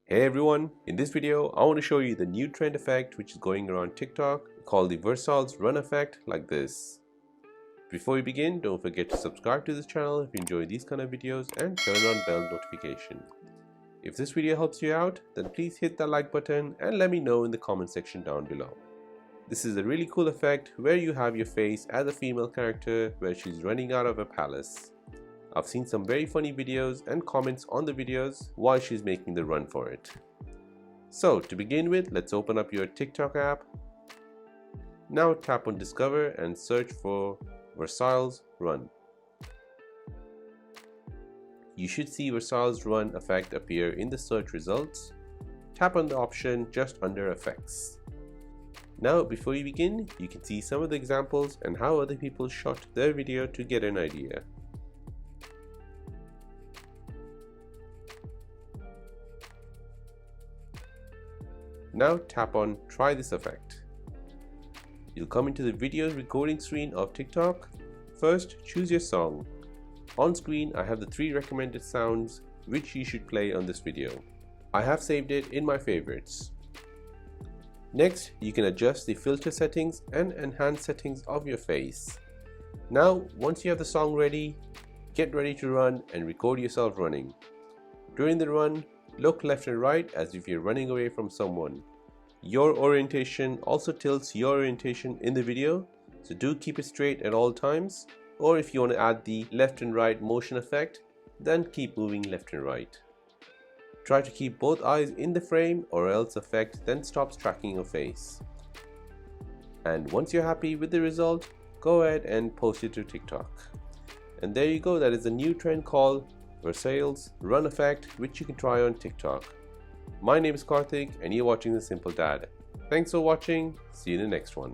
Hey everyone, in this video I want to show you the new trend effect which is going around TikTok called the Versailles Run Effect, like this. Before we begin, don't forget to subscribe to this channel if you enjoy these kind of videos and turn on bell notification. If this video helps you out, then please hit that like button and let me know in the comment section down below. This is a really cool effect where you have your face as a female character where she's running out of a palace. I've seen some very funny videos and comments on the videos while she's making the run for it. So to begin with, let's open up your TikTok app. Now tap on Discover and search for Versailles Run. You should see Versailles Run effect appear in the search results. Tap on the option just under Effects. Now before you begin, you can see some of the examples and how other people shot their video to get an idea. Now tap on Try this effect. You'll come into the video recording screen of TikTok. First, choose your song. On screen, I have the 3 recommended sounds which you should play on this video. I have saved it in my favorites. Next, you can adjust the filter settings and enhance settings of your face. Now, once you have the song ready, get ready to run and record yourself running. During the run, look left and right as if you're running away from someone. Your orientation also tilts your orientation in the video, so do keep it straight at all times. Or if you want to add the left and right motion effect, then keep moving left and right. Try to keep both eyes in the frame or else effect then stops tracking your face. And once you're happy with the result, go ahead and post it to TikTok. And there you go, that is a new trend called Versailles Run Effect, which you can try on TikTok. My name is Karthik and you're watching The Simple Dad. Thanks for watching. See you in the next one.